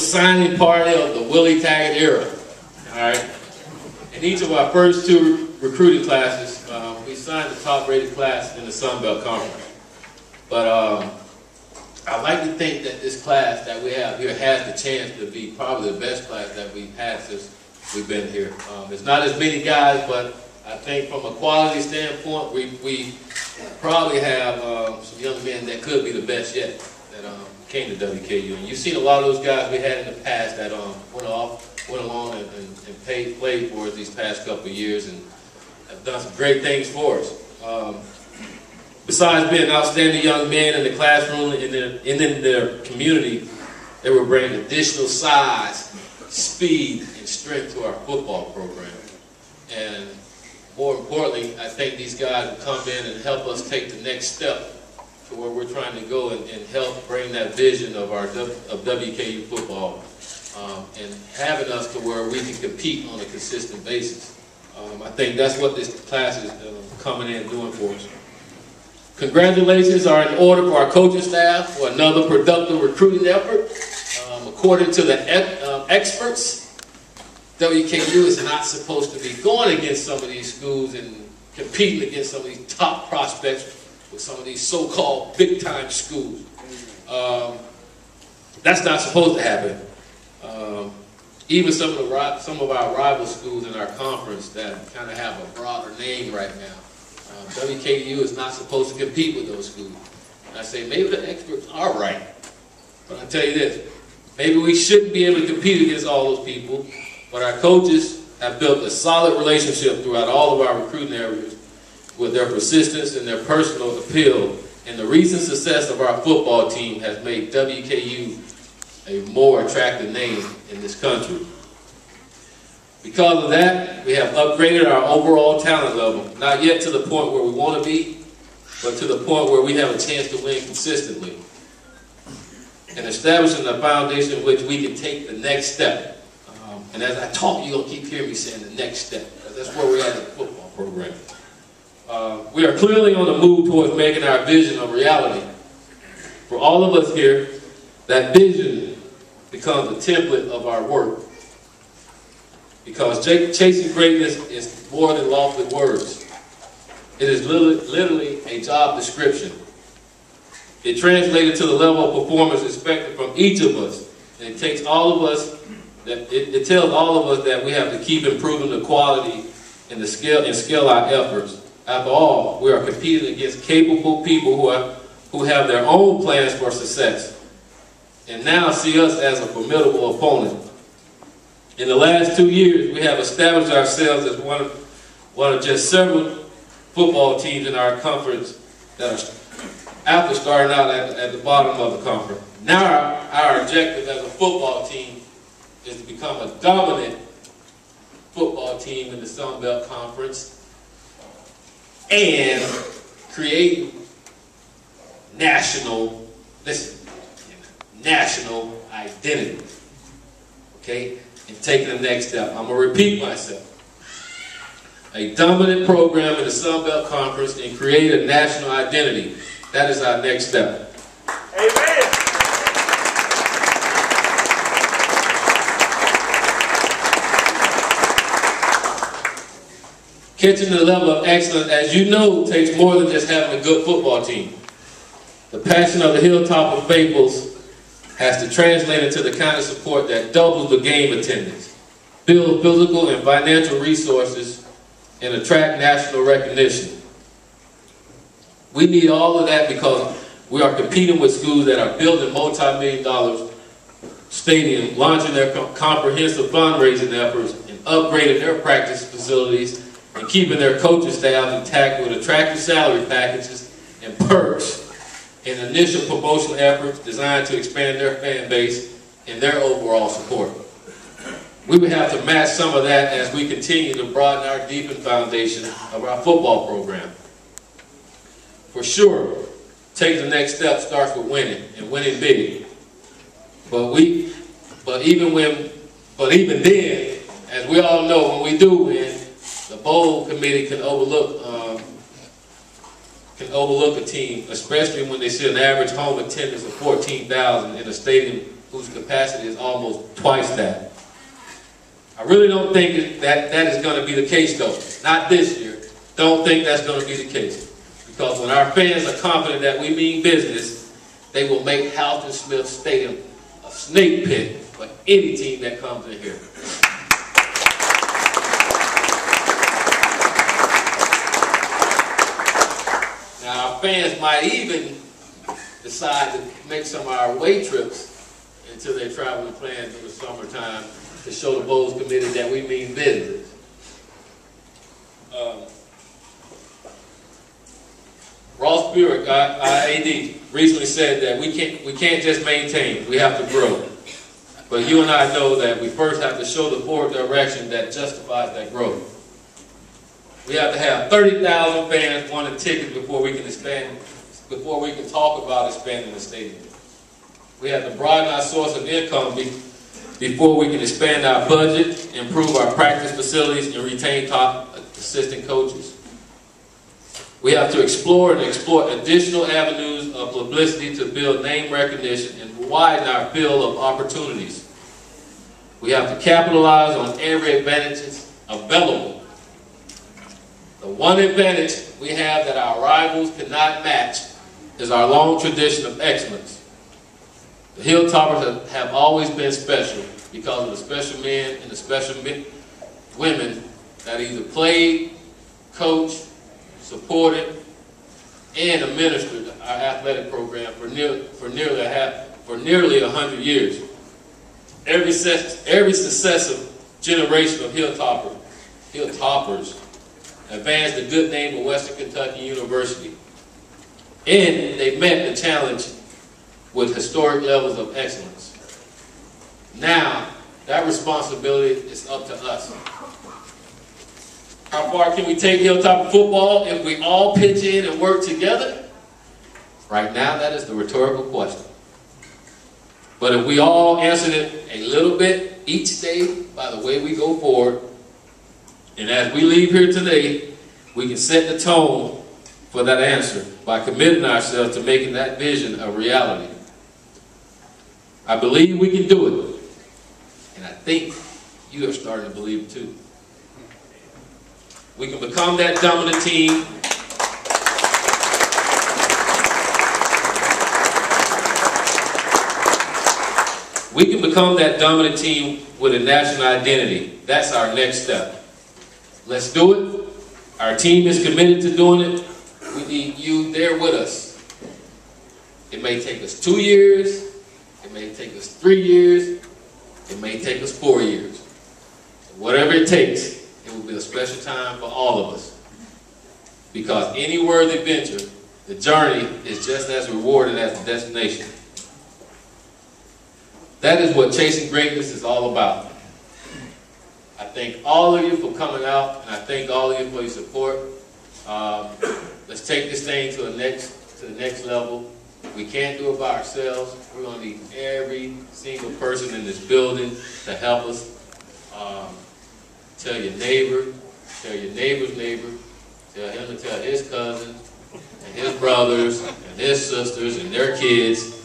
signing party of the Willie Taggart era. All right. In each of our first two recruiting classes, we signed the top-rated class in the Sun Belt Conference. But I like to think that this class that we have here has the chance to be probably the best class that we've had since we've been here. It's not as many guys, but I think from a quality standpoint, we probably have some young men that could be the best yet that came to WKU. And you've seen a lot of those guys we had in the past that went along and played for us these past couple of years and have done some great things for us. Besides being outstanding young men in the classroom and in their community, they will bring additional size, speed, and strength to our football program. And more importantly, I think these guys will come in and help us take the next step to where we're trying to go and help bring that vision of WKU football and having us to where we can compete on a consistent basis. I think that's what this class is coming in and doing for us. Congratulations are in order for our coaching staff for another productive recruiting effort. According to the experts, WKU is not supposed to be going against some of these schools and competing against some of these top prospects with some of these so-called big-time schools. That's not supposed to happen. Even some of our rival schools in our conference that kind of have a broader name right now, WKU is not supposed to compete with those schools. And I say maybe the experts are right, but I'll tell you this, maybe we shouldn't be able to compete against all those people, but our coaches have built a solid relationship throughout all of our recruiting areas with their persistence and their personal appeal, and the recent success of our football team has made WKU a more attractive name in this country. Because of that, we have upgraded our overall talent level, not yet to the point where we want to be, but to the point where we have a chance to win consistently, and establishing a foundation in which we can take the next step. And as I talk, you're going to keep hearing me saying the next step, because that's where we're at in the football program. We are clearly on the move towards making our vision a reality. For all of us here, that vision becomes the template of our work. Because chasing greatness is more than lofty words. It is literally a job description. It translated to the level of performance expected from each of us. And it takes all of us, it tells all of us that we have to keep improving the quality and scale our efforts. After all, we are competing against capable people who have their own plans for success, and now see us as a formidable opponent. In the last 2 years, we have established ourselves as one of just several football teams in our conference that are, after starting out at the bottom of the conference. Now our objective as a football team is to become a dominant football team in the Sun Belt Conference and create national identity, okay? And taking the next step. I'm going to repeat myself. A dominant program in the Sun Belt Conference and create a national identity. That is our next step. Amen. Catching the level of excellence, as you know, takes more than just having a good football team. The passion of the Hilltop of Fables has to translate into the kind of support that doubles the game attendance, build physical and financial resources, and attract national recognition. We need all of that because we are competing with schools that are building multi-million-dollar stadiums, launching their comprehensive fundraising efforts, and upgrading their practice facilities, and keeping their coaching staff intact with attractive salary packages and perks, and initial promotional efforts designed to expand their fan base and their overall support. We would have to match some of that as we continue to broaden our deepened foundation of our football program. For sure, taking the next step starts with winning, and winning big. But even then, as we all know, when we do win, the bowl committee can overlook a team, especially when they see an average home attendance of 14,000 in a stadium whose capacity is almost twice that. I really don't think that is going to be the case, though. Not this year. Don't think that's going to be the case. Because when our fans are confident that we mean business, they will make Halton Smith Stadium a snake pit for any team that comes in here. Now, our fans might even decide to make some of our away trips into their traveling plans in the summertime to show the Bowls Committee that we mean business. Ross Burek, our AD, recently said that we can't just maintain, we have to grow. But you and I know that we first have to show the forward direction that justifies that growth. We have to have 30,000 fans wanting tickets before we can expand, before we can talk about expanding the stadium. We have to broaden our source of income before we can expand our budget, improve our practice facilities, and retain top assistant coaches. We have to explore and exploit additional avenues of publicity to build name recognition and widen our field of opportunities. We have to capitalize on every advantage available. The one advantage we have that our rivals cannot match is our long tradition of excellence. The Hilltoppers have always been special because of the special men and the special women that either played, coached, supported, and administered our athletic program for nearly 100 years. Every successive generation of Hilltoppers advanced the good name of Western Kentucky University, and they met the challenge with historic levels of excellence. Now, that responsibility is up to us. How far can we take Hilltopper football if we all pitch in and work together? Right now, that is the rhetorical question. But if we all answered it a little bit each day by the way we go forward, and as we leave here today, we can set the tone for that answer by committing ourselves to making that vision a reality. I believe we can do it, and I think you are starting to believe it too. We can become that dominant team. We can become that dominant team with a national identity. That's our next step. Let's do it. Our team is committed to doing it. We need you there with us. It may take us 2 years. It may take us 3 years. It may take us 4 years. Whatever it takes, it will be a special time for all of us. Because any worthy venture, the journey is just as rewarding as the destination. That is what chasing greatness is all about. I thank all of you for coming out, and I thank all of you for your support. Let's take this thing to the next level. We can't do it by ourselves. We're going to need every single person in this building to help us. Tell your neighbor, tell your neighbor's neighbor, tell him to tell his cousins, and his brothers, and his sisters, and their kids.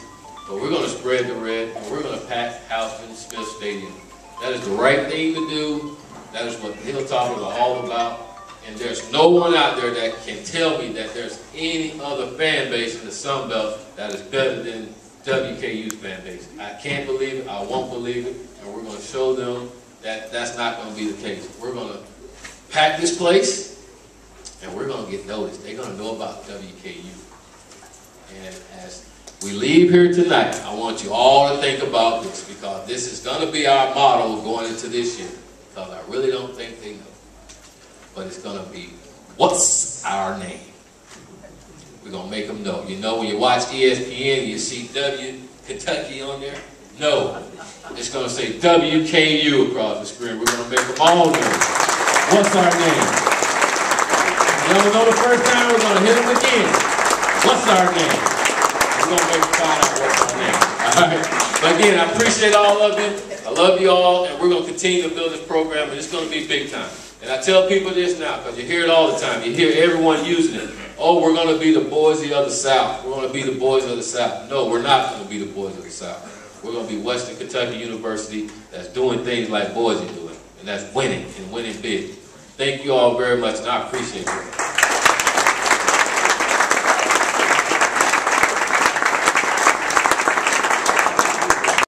But we're going to spread the red, and we're going to pack Halton Smith Stadium. That is the right thing to do. That is what Hilltoppers are all about. And there's no one out there that can tell me that there's any other fan base in the Sun Belt that is better than WKU's fan base. I can't believe it. I won't believe it. And we're going to show them that that's not going to be the case. We're going to pack this place, and we're going to get noticed. They're going to know about WKU. And as we leave here tonight, I want you all to think about this, because this is going to be our motto going into this year. Because I really don't think they know. But it's going to be, what's our name? We're going to make them know. You know, when you watch ESPN, you see Kentucky on there? No. It's going to say WKU across the screen. We're going to make them all know. What's our name? You don't know the first time, we're going to hit them again. What's our name? We're going to make them find out what's our name. All right? But again, I appreciate all of you. I love you all, and we're going to continue to build this program, and it's going to be big time. And I tell people this now, because you hear it all the time. You hear everyone using it. Oh, we're going to be the Boise of the South. We're going to be the boys of the South. No, we're not going to be the boys of the South. We're going to be Western Kentucky University that's doing things like Boise doing, and that's winning and winning big. Thank you all very much, and I appreciate it.